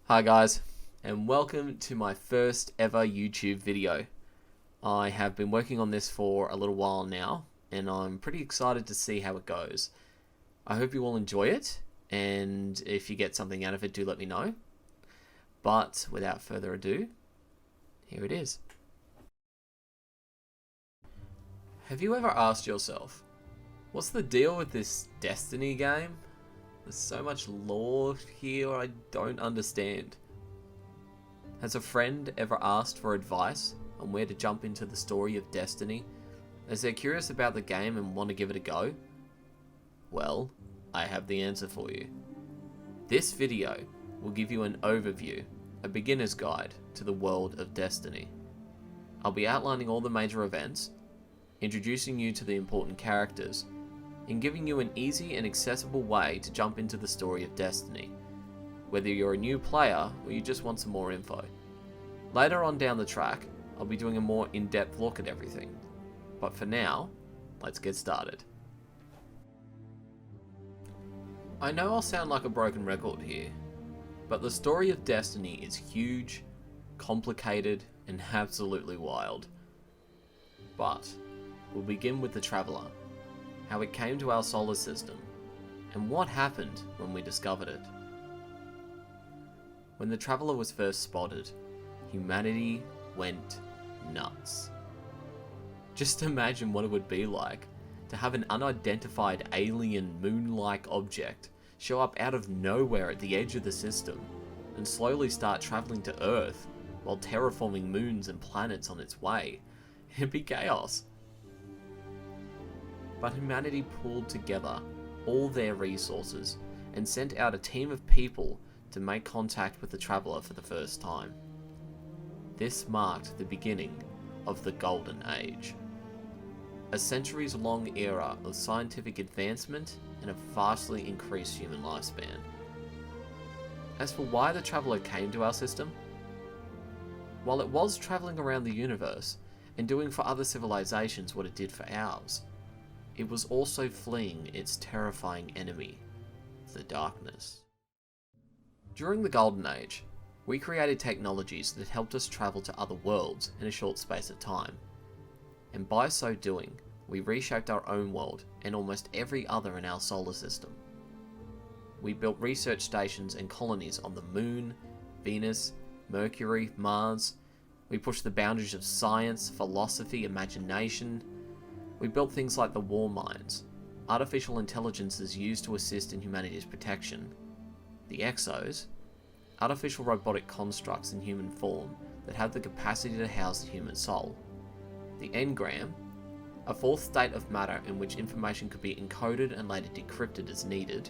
Hi guys, and welcome to my first ever YouTube video. I have been working on this for a little while now, and I'm pretty excited to see how it goes. I hope you all enjoy it, and if you get something out of it, do let me know. But without further ado, here it is. Have you ever asked yourself, what's the deal with this Destiny game? There's so much lore here I don't understand. Has a friend ever asked for advice on where to jump into the story of Destiny, as they're curious about the game and want to give it a go? Well, I have the answer for you. This video will give you an overview, a beginner's guide to the world of Destiny. I'll be outlining all the major events, introducing you to the important characters, and giving you an easy and accessible way to jump into the story of Destiny, whether you're a new player or you just want some more info. Later on down the track, I'll be doing a more in-depth look at everything. But for now, let's get started. I know I'll sound like a broken record here, but the story of Destiny is huge, complicated, and absolutely wild. But we'll begin with the Traveler, how it came to our solar system, and what happened when we discovered it. When the Traveler was first spotted, humanity went nuts. Just imagine what it would be like to have an unidentified alien moon-like object show up out of nowhere at the edge of the system and slowly start traveling to Earth while terraforming moons and planets on its way. It'd be chaos. But humanity pulled together all their resources and sent out a team of people to make contact with the Traveler for the first time. This marked the beginning of the Golden Age, a centuries-long era of scientific advancement and a vastly increased human lifespan. As for why the Traveler came to our system, while it was travelling around the universe and doing for other civilizations what it did for ours, it was also fleeing its terrifying enemy, the darkness. During the Golden Age, we created technologies that helped us travel to other worlds in a short space of time. And by so doing, we reshaped our own world and almost every other in our solar system. We built research stations and colonies on the Moon, Venus, Mercury, Mars. We pushed the boundaries of science, philosophy, imagination. We built things like the war mines, artificial intelligences used to assist in humanity's protection, the Exos, artificial robotic constructs in human form that have the capacity to house the human soul, the Engram, a fourth state of matter in which information could be encoded and later decrypted as needed,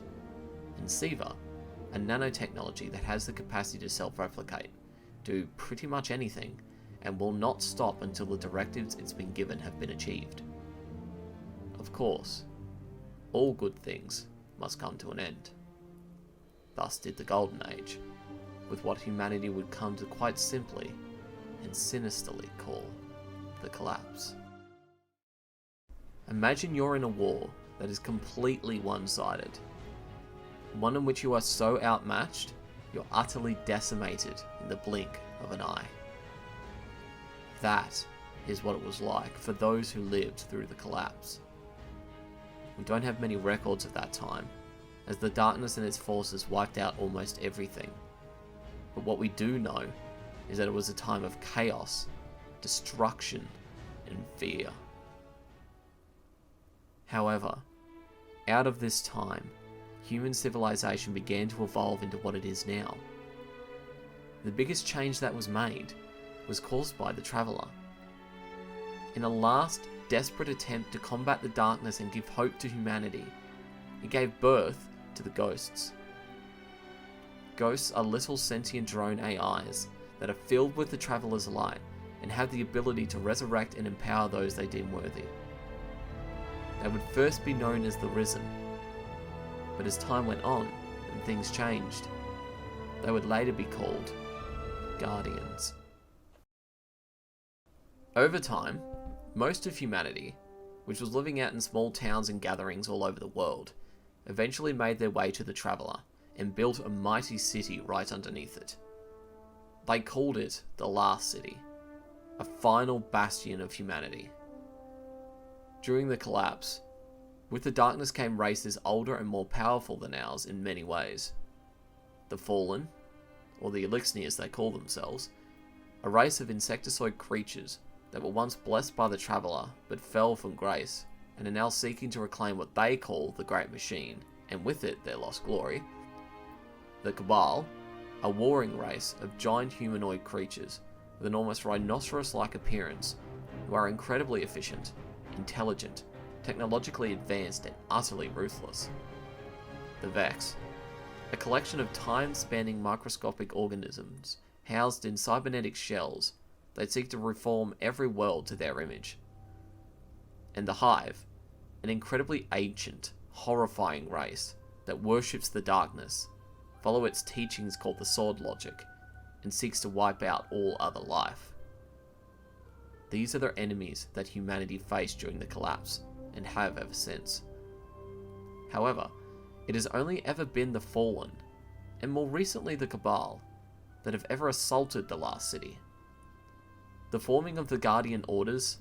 and SIVA, a nanotechnology that has the capacity to self-replicate, do pretty much anything, and will not stop until the directives it's been given have been achieved. Of course, all good things must come to an end. Thus did the Golden Age, with what humanity would come to quite simply and sinisterly call the collapse. Imagine you're in a war that is completely one-sided, one in which you are so outmatched, you're utterly decimated in the blink of an eye. That is what it was like for those who lived through the collapse. We don't have many records of that time, as the darkness and its forces wiped out almost everything. But what we do know is that it was a time of chaos, destruction, and fear. However, out of this time, human civilization began to evolve into what it is now. The biggest change that was made was caused by the Traveler. In a last, desperate attempt to combat the darkness and give hope to humanity, it gave birth to the Ghosts. Ghosts are little sentient drone AIs that are filled with the Traveler's light and have the ability to resurrect and empower those they deem worthy. They would first be known as the Risen, but as time went on and things changed, they would later be called Guardians. Over time, most of humanity, which was living out in small towns and gatherings all over the world, eventually made their way to the Traveler and built a mighty city right underneath it, They called it the Last City, a final bastion of humanity. During the collapse, with the darkness came races older and more powerful than ours in many ways. The Fallen, or the Elixni as they call themselves, a race of insectoid creatures that were once blessed by the Traveler but fell from grace and are now seeking to reclaim what they call the Great Machine, and with it their lost glory. The Cabal, a warring race of giant humanoid creatures with an almost rhinoceros-like appearance who are incredibly efficient, intelligent, technologically advanced and utterly ruthless. The Vex, a collection of time-spanning microscopic organisms housed in cybernetic shells that seek to reform every world to their image. And the Hive, an incredibly ancient, horrifying race that worships the darkness, follow its teachings called the Sword Logic, and seeks to wipe out all other life. These are the enemies that humanity faced during the collapse, and have ever since. However, it has only ever been the Fallen, and more recently the Cabal, that have ever assaulted the Last City. The forming of the Guardian Orders,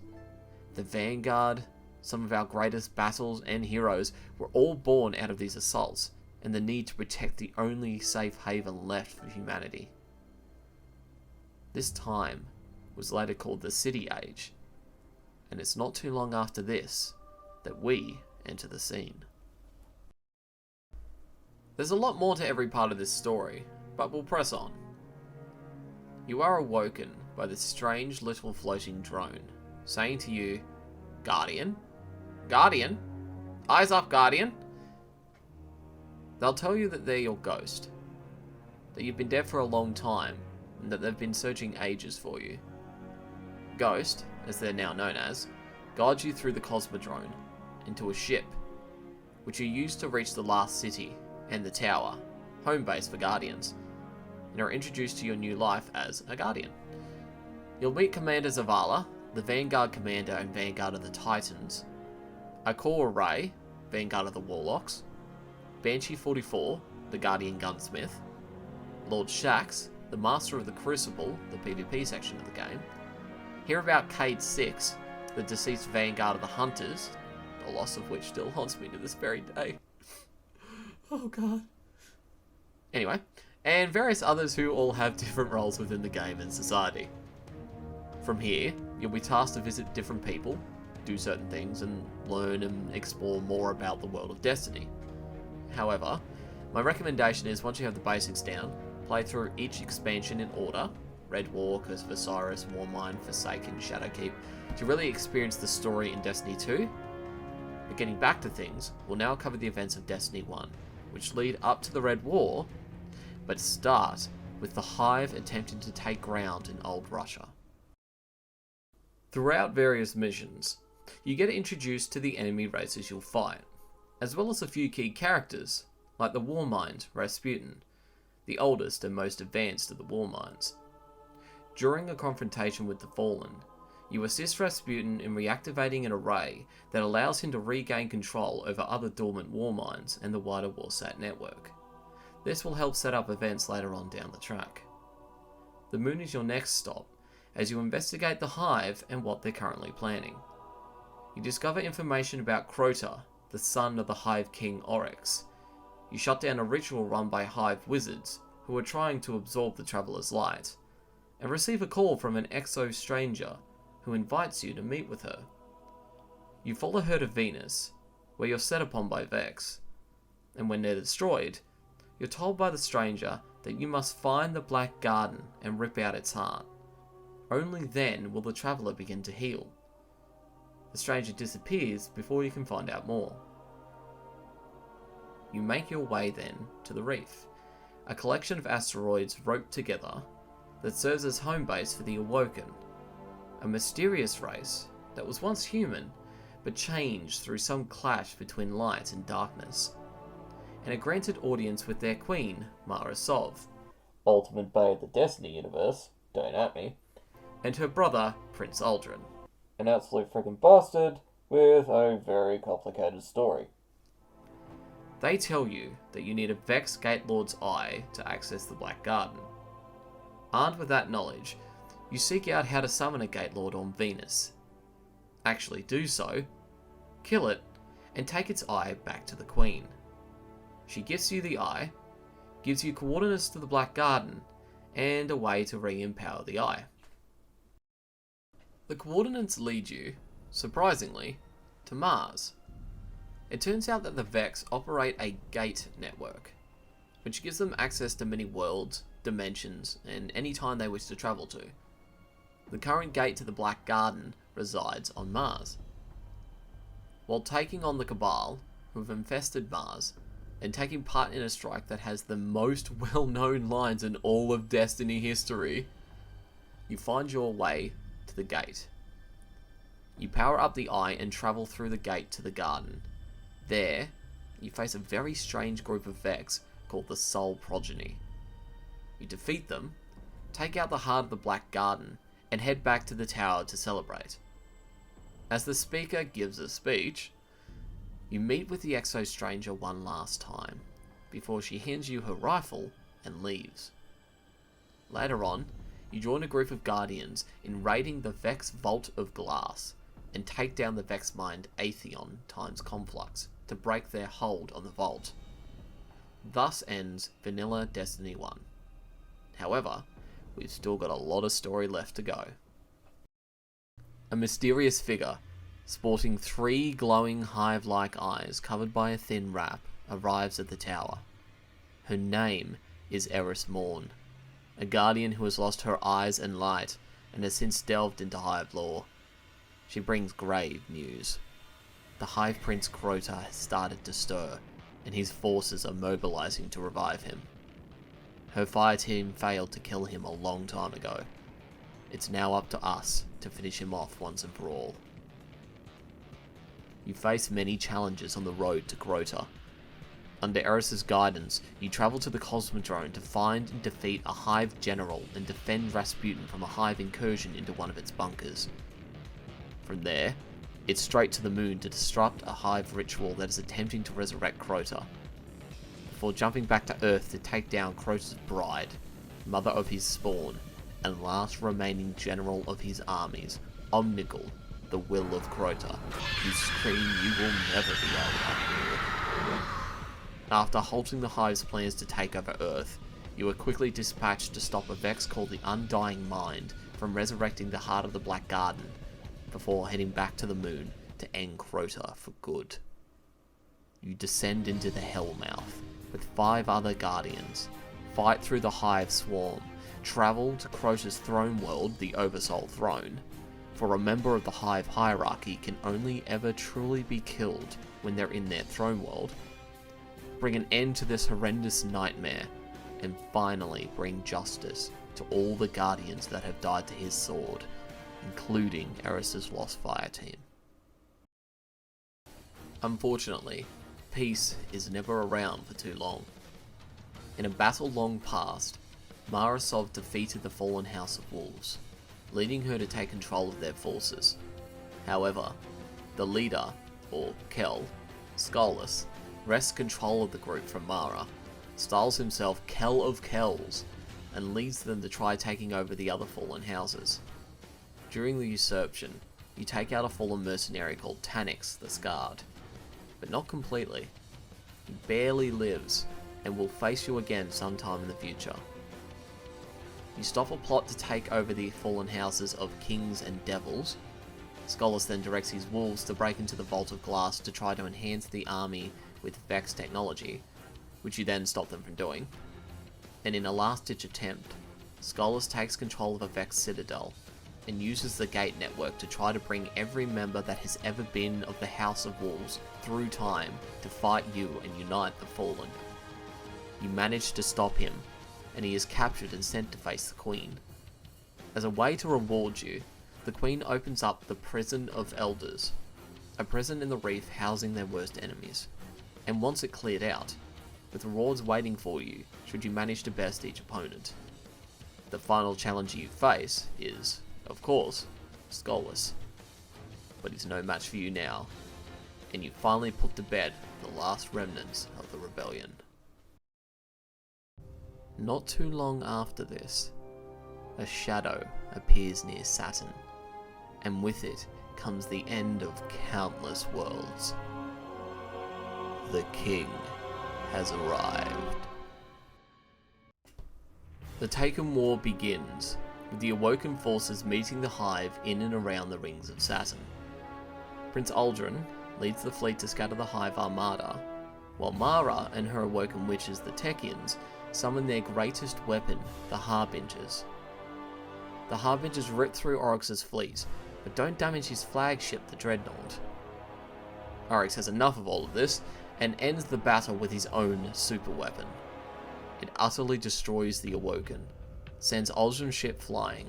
the Vanguard, some of our greatest battles and heroes were all born out of these assaults, and the need to protect the only safe haven left for humanity. This time was later called the City Age, and it's not too long after this that we enter the scene. There's a lot more to every part of this story, but we'll press on. You are awoken by this strange little floating drone, saying to you, "Guardian? Guardian? Eyes up, Guardian!" They'll tell you that they're your ghost, that you've been dead for a long time, and that they've been searching ages for you. Ghost, as they're now known as, guides you through the Cosmodrome into a ship, which you use to reach the Last City and the Tower, home base for Guardians, and are introduced to your new life as a Guardian. You'll meet Commander ZAVALA, the Vanguard Commander and Vanguard of the Titans, Akor Ray, Vanguard of the Warlocks, Banshee 44, the Guardian Gunsmith, Lord SHAXX, the Master of the Crucible, the PvP section of the game, hear about Cade 6, the deceased Vanguard of the Hunters, the loss of which still haunts me to this very day. Oh god. Anyway, and various others who all have different roles within the game and society. From here, you'll be tasked to visit different people, do certain things, and learn and explore more about the world of Destiny. However, my recommendation is once you have the basics down, play through each expansion in order, Red War, Curse of Osiris, Warmind, Forsaken, Shadowkeep, to really experience the story in Destiny 2. But getting back to things, we'll now cover the events of Destiny 1, which lead up to the Red War, but start with the Hive attempting to take ground in Old Russia. Throughout various missions, you get introduced to the enemy races you'll fight, as well as a few key characters, like the Warmind, Rasputin, the oldest and most advanced of the Warminds. During a confrontation with the Fallen, you assist Rasputin in reactivating an array that allows him to regain control over other dormant Warminds and the wider Warsat network. This will help set up events later on down the track. The Moon is your next stop, as you investigate the Hive and what they're currently planning. You discover information about Crota, the son of the Hive King Oryx. You shut down a ritual run by Hive wizards, who are trying to absorb the Traveler's light, and receive a call from an exo stranger, who invites you to meet with her. You follow her to Venus, where you're set upon by Vex, and when they're destroyed, you're told by the stranger that you must find the Black Garden and rip out its heart. Only then will the Traveler begin to heal. The stranger disappears before you can find out more. You make your way then to the Reef, a collection of asteroids roped together that serves as home base for the Awoken, a mysterious race that was once human but changed through some clash between light and darkness, and a granted audience with their queen, Mara Sov, ultimate bae of the Destiny universe, don't at me, and her brother, Prince Aldrin, an absolute freaking bastard with a very complicated story. They tell you that you need a Vex Gate Lord's Eye to access the Black Garden. Armed with that knowledge, you seek out how to summon a Gate Lord on Venus. Actually do so, kill it, and take its eye back to the Queen. She gifts you the eye, gives you coordinates to the Black Garden, and a way to re-empower the eye. The coordinates lead you, surprisingly, to Mars. It turns out that the Vex operate a gate network, which gives them access to many worlds, dimensions, and any time they wish to travel to. The current gate to the Black Garden resides on Mars. While taking on the Cabal, who have infested Mars, and taking part in a strike that has the most well-known lines in all of Destiny history, you find your way to the gate. You power up the eye and travel through the gate to the garden. There, you face a very strange group of Vex called the Soul Progeny. You defeat them, take out the heart of the Black Garden, and head back to the tower to celebrate. As the speaker gives a speech, you meet with the Exo Stranger one last time, before she hands you her rifle and leaves. Later on, you join a group of Guardians in raiding the Vex Vault of Glass, and take down the Vex Mind Atheon times Conflux to break their hold on the vault. Thus ends Vanilla Destiny 1. However, we've still got a lot of story left to go. A mysterious figure, sporting 3 glowing hive-like eyes covered by a thin wrap, arrives at the tower. Her name is Eris Morn, a guardian who has lost her eyes and light, and has since delved into hive lore. She brings grave news. The Hive Prince Crota has started to stir, and his forces are mobilizing to revive him. Her fire team failed to kill him a long time ago. It's now up to us to finish him off once and for all. You face many challenges on the road to Crota. Under Eris's guidance, you travel to the Cosmodrome to find and defeat a Hive general and defend Rasputin from a Hive incursion into one of its bunkers. From there, it's straight to the moon to disrupt a Hive ritual that is attempting to resurrect Crota, before jumping back to Earth to take down Crota's bride, mother of his spawn, and last remaining general of his armies, Omnigul, the Will of Crota, whose scream you will never be able to hear. After halting the Hive's plans to take over Earth, you are quickly dispatched to stop a Vex called the Undying Mind from resurrecting the heart of the Black Garden, before heading back to the moon to end Crota for good. You descend into the Hellmouth with 5 other Guardians, fight through the Hive swarm, travel to Crota's throne world, the Oversoul Throne, for a member of the Hive hierarchy can only ever truly be killed when they're in their throne world, bring an end to this horrendous nightmare, and finally bring justice to all the Guardians that have died to his sword, including Eris's lost fire team. Unfortunately, peace is never around for too long. In a battle long past, Marasov defeated the fallen House of Wolves, leading her to take control of their forces. However, the leader, or Kel, Skolas, wrests control of the group from Mara, styles himself Kel of Kells, and leads them to try taking over the other fallen houses. During the usurpation, you take out a fallen mercenary called Tanix the Scarred, but not completely. He barely lives, and will face you again sometime in the future. You stop a plot to take over the fallen houses of Kings and Devils. Skolas then directs his wolves to break into the Vault of Glass to try to enhance the army with Vex technology, which you then stop them from doing. And in a last-ditch attempt, Skolas takes control of a Vex citadel, and uses the gate network to try to bring every member that has ever been of the House of Wolves through time to fight you and unite the fallen. You manage to stop him, and he is captured and sent to face the Queen. As a way to reward you, the Queen opens up the Prison of Elders, a prison in the Reef housing their worst enemies, and wants it cleared out, with rewards waiting for you should you manage to best each opponent. The final challenge you face is, of course, Skolas, but he's no match for you now, and you finally put to bed the last remnants of the rebellion. Not too long after this, a shadow appears near Saturn, and with it comes the end of countless worlds. The king has arrived. The Taken War begins with the awoken forces meeting the Hive in and around the rings of Saturn. Prince Uldren leads the fleet to scatter the Hive armada, while Mara and her awoken witches, the Techians, summon their greatest weapon, the Harbingers. The Harbingers rip through Oryx's fleet, but don't damage his flagship, the Dreadnought. Oryx has enough of all of this, and ends the battle with his own super weapon. It utterly destroys the Awoken, sends Uldren's ship flying,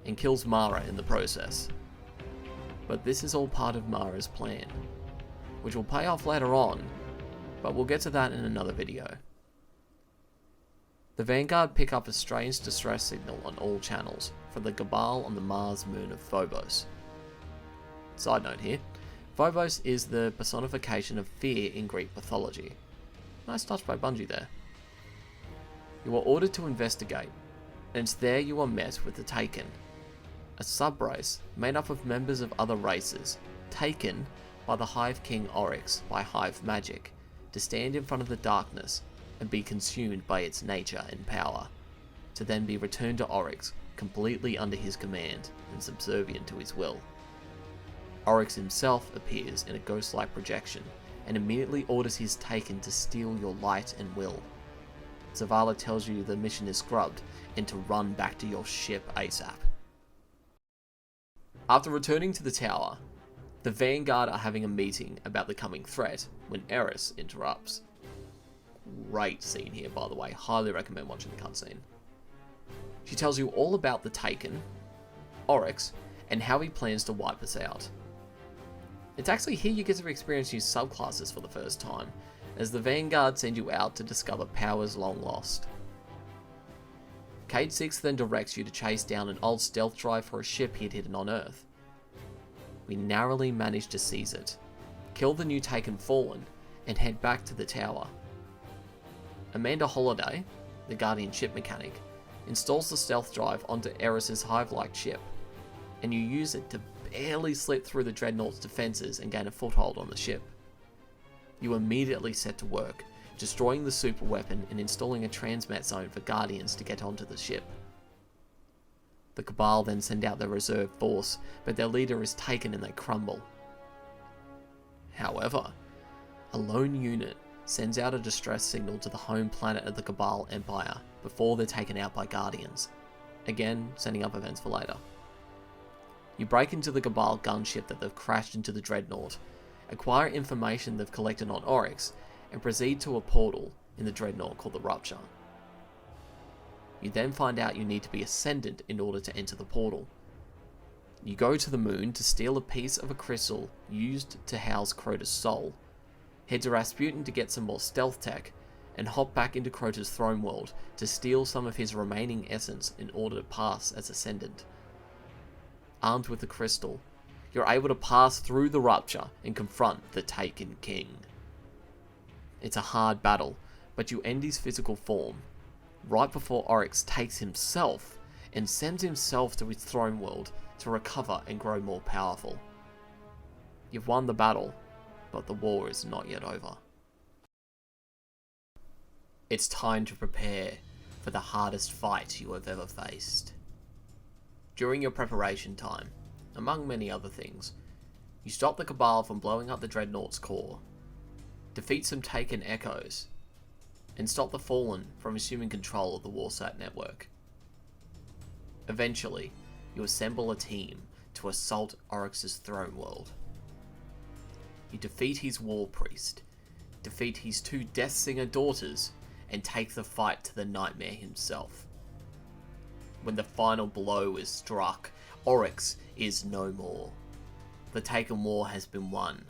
and kills Mara in the process. But this is all part of Mara's plan, which will pay off later on, but we'll get to that in another video. The Vanguard pick up a strange distress signal on all channels from the Cabal on the Mars moon of Phobos. Side note here, Phobos is the personification of fear in Greek mythology. Nice touch by Bungie there. You are ordered to investigate, and it's there you are met with the Taken, a sub-race made up of members of other races, taken by the Hive King Oryx by Hive magic, to stand in front of the darkness and be consumed by its nature and power, to then be returned to Oryx completely under his command and subservient to his will. Oryx himself appears in a ghost-like projection and immediately orders his Taken to steal your light and will. ZAVALA tells you the mission is scrubbed and to run back to your ship ASAP. After returning to the tower, the Vanguard are having a meeting about the coming threat when Eris interrupts. Great scene here, by the way. Highly recommend watching the cutscene. She tells you all about the Taken, Oryx, and how he plans to wipe us out. It's actually here you get to experience new subclasses for the first time, as the Vanguard send you out to discover powers long lost. Cade 6 then directs you to chase down an old stealth drive for a ship he'd hidden on Earth. We narrowly manage to seize it, kill the new Taken Fallen, and head back to the tower. Amanda Holiday, the Guardian ship mechanic, installs the stealth drive onto Eris's Hive-like ship, and you use it to barely slip through the Dreadnought's defences and gain a foothold on the ship. You immediately set to work, destroying the super weapon and installing a transmat zone for Guardians to get onto the ship. The Cabal then send out their reserve force, but their leader is taken and they crumble. However, a lone unit sends out a distress signal to the home planet of the Cabal Empire before they're taken out by Guardians, again setting up events for later. You break into the Cabal gunship that they've crashed into the Dreadnought, acquire information they've collected on Oryx, and proceed to a portal in the Dreadnought called the Rupture. You then find out you need to be Ascendant in order to enter the portal. You go to the moon to steal a piece of a crystal used to house Crota's soul, head to Rasputin to get some more stealth tech, and hop back into Crota's throne world to steal some of his remaining essence in order to pass as Ascendant. Armed with the crystal, you're able to pass through the Rupture and confront the Taken King. It's a hard battle, but you end his physical form, right before Oryx takes himself and sends himself to his throne world to recover and grow more powerful. You've won the battle, but the war is not yet over. It's time to prepare for the hardest fight you have ever faced. During your preparation time, among many other things, you stop the Cabal from blowing up the Dreadnought's core, defeat some Taken Echoes, and stop the Fallen from assuming control of the Warsat network. Eventually, you assemble a team to assault Oryx's throne world. You defeat his War Priest, defeat his 2 Deathsinger daughters, and take the fight to the Nightmare himself. When the final blow is struck, Oryx is no more. The Taken War has been won.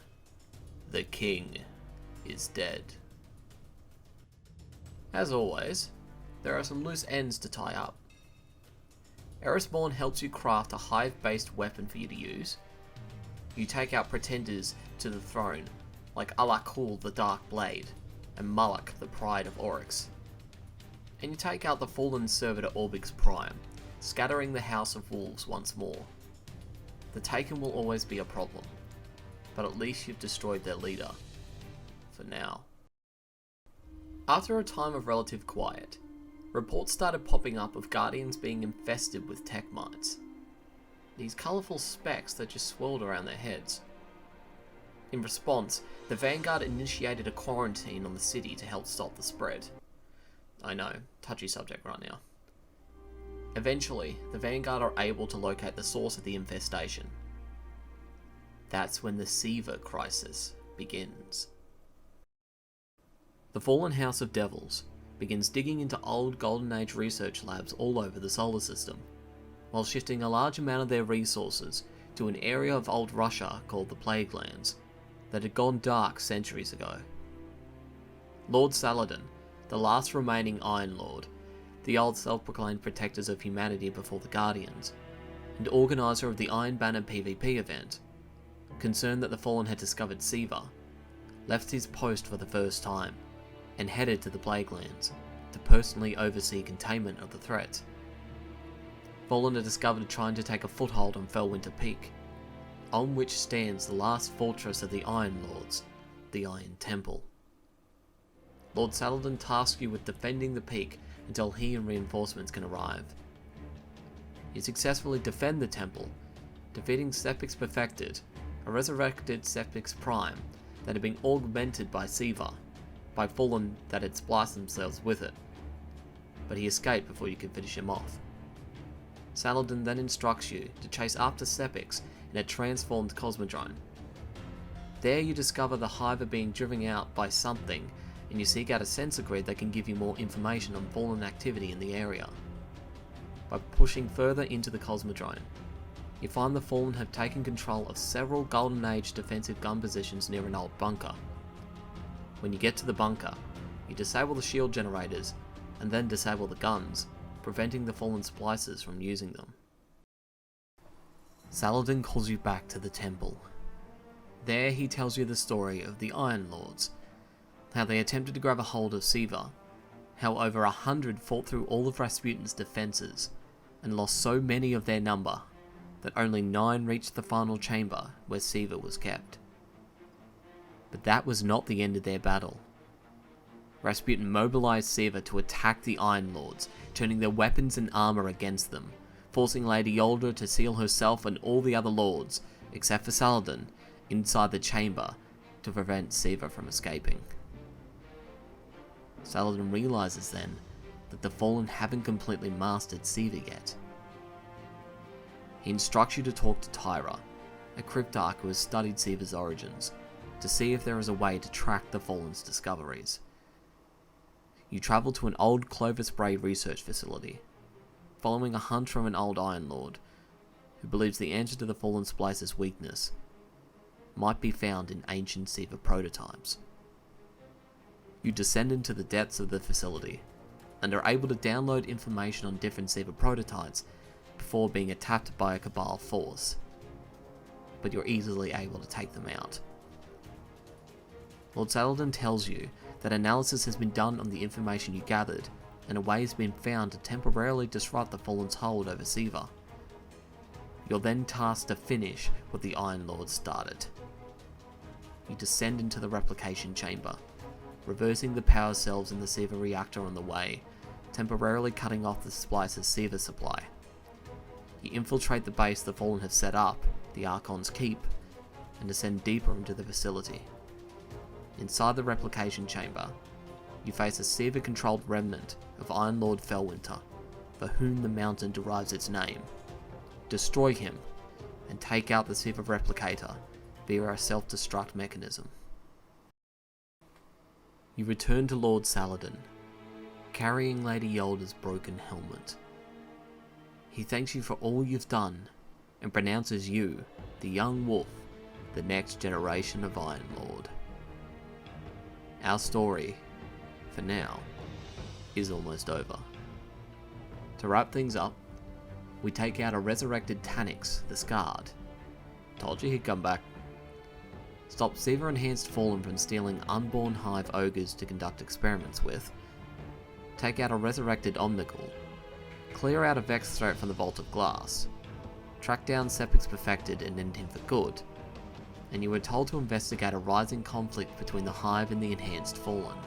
The King is dead. As always, there are some loose ends to tie up. Erisborn helps you craft a Hive-based weapon for you to use. You take out pretenders to the throne, like Alakul the Dark Blade, and Mullock the Pride of Oryx. And you take out the fallen servitor Orbix Prime, scattering the House of Wolves once more. The Taken will always be a problem, but at least you've destroyed their leader. For now. After a time of relative quiet, reports started popping up of Guardians being infested with tech mites. These colourful specks that just swirled around their heads. In response, the Vanguard initiated a quarantine on the city to help stop the spread. I know, touchy subject right now. Eventually, the Vanguard are able to locate the source of the infestation. That's when the SEVA crisis begins. The Fallen House of Devils begins digging into old Golden Age research labs all over the solar system, while shifting a large amount of their resources to an area of old Russia called the Plague Lands that had gone dark centuries ago. Lord Saladin, the last remaining Iron Lord, the old self-proclaimed protectors of humanity before the Guardians, and organiser of the Iron Banner PvP event, concerned that the Fallen had discovered SEVA, left his post for the first time, and headed to the Plague Lands to personally oversee containment of the threat. Fallen are discovered trying to take a foothold on Felwinter Peak, on which stands the last fortress of the Iron Lords, the Iron Temple. Lord Saladin tasks you with defending the peak until he and reinforcements can arrive. You successfully defend the temple, defeating SHAXX Perfected, a resurrected SHAXX Prime that had been augmented by SEVA, by Fallen that had spliced themselves with it, but he escaped before you could finish him off. Saladin then instructs you to chase after SHAXX in a transformed Cosmodrome. There you discover the Hive are being driven out by something, and you seek out a sensor grid that can give you more information on Fallen activity in the area. By pushing further into the Cosmodrome, you find the Fallen have taken control of several Golden Age defensive gun positions near an old bunker. When you get to the bunker, you disable the shield generators, and then disable the guns, preventing the Fallen splicers from using them. Saladin calls you back to the temple. There he tells you the story of the Iron Lords, how they attempted to grab a hold of SEVA, how over 100 fought through all of Rasputin's defences, and lost so many of their number, that only 9 reached the final chamber where SEVA was kept. But that was not the end of their battle. Rasputin mobilised SEVA to attack the Iron Lords, turning their weapons and armour against them, forcing Lady Yolda to seal herself and all the other lords, except for Saladin, inside the chamber to prevent SEVA from escaping. Saladin realises then that the Fallen haven't completely mastered SEVA yet. He instructs you to talk to Tyra, a cryptarch who has studied SEVA's origins, to see if there is a way to track the Fallen's discoveries. You travel to an old Clovis Bray research facility, following a hunch from an old Iron Lord, who believes the answer to the Fallen Splicer's weakness might be found in ancient SEVA prototypes. You descend into the depths of the facility, and are able to download information on different SEVA prototypes before being attacked by a Cabal force, but you're easily able to take them out. Lord Saladin tells you that analysis has been done on the information you gathered, and a way has been found to temporarily disrupt the Fallen's hold over SEVA. You're then tasked to finish what the Iron Lord started. You descend into the replication chamber, reversing the power cells in the SEVA reactor on the way, temporarily cutting off the Splicer's SEVA supply. You infiltrate the base the Fallen have set up, the Archon's Keep, and descend deeper into the facility. Inside the replication chamber, you face a SEVA-controlled remnant of Iron Lord Felwinter, for whom the mountain derives its name. Destroy him, and take out the SEVA replicator via a self-destruct mechanism. You return to Lord Saladin, carrying Lady Yolda's broken helmet. He thanks you for all you've done, and pronounces you, the young wolf, the next generation of Iron Lord. Our story, for now, is almost over. To wrap things up, we take out a resurrected Tannix, the Scarred. Told you he'd come back. Stop SEVA-enhanced Fallen from stealing unborn Hive ogres to conduct experiments with. Take out a resurrected Omnigul. Clear out a Vex threat from the Vault of Glass. Track down Sepix Perfected and end him for good. And you were told to investigate a rising conflict between the Hive and the Enhanced Fallen.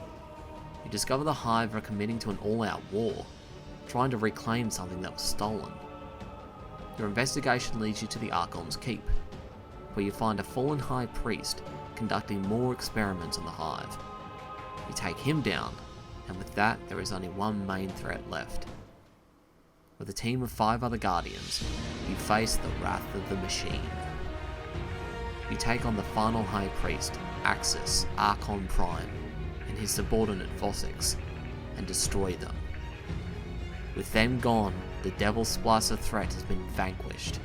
You discover the Hive are committing to an all-out war, trying to reclaim something that was stolen. Your investigation leads you to the Archon's Keep, where you find a fallen High Priest conducting more experiments on the Hive. You take him down, and with that there is only one main threat left. With a team of 5 other Guardians, you face the Wrath of the Machine. You take on the final High Priest, Axis, Archon Prime, and his subordinate Vossix, and destroy them. With them gone, the Devil Splicer threat has been vanquished,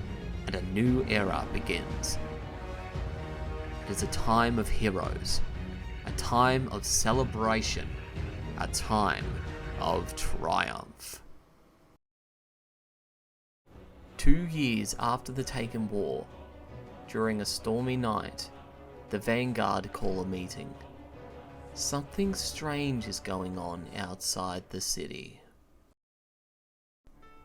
and a new era begins. It is a time of heroes, a time of celebration, a time of triumph. 2 years after the Taken War, during a stormy night, the Vanguard call a meeting. Something strange is going on outside the city.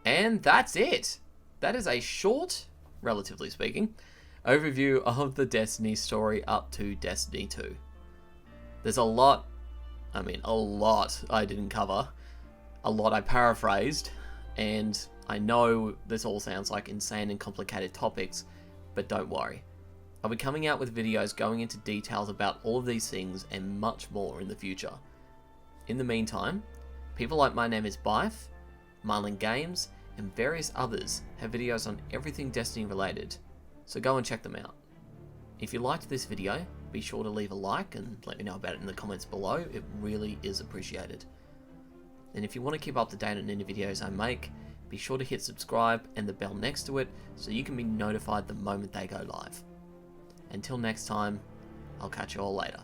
And that's it! That is a short, relatively speaking, overview of the Destiny story up to Destiny 2. There's a lot I didn't cover, a lot I paraphrased, and I know this all sounds like insane and complicated topics, but don't worry. I'll be coming out with videos going into details about all of these things and much more in the future. In the meantime, people like My Name is Bife, Marlin Games, and various others have videos on everything Destiny related, so go and check them out. If you liked this video, be sure to leave a like and let me know about it in the comments below, it really is appreciated. And if you want to keep up to date on any videos I make, be sure to hit subscribe and the bell next to it so you can be notified the moment they go live. Until next time, I'll catch you all later.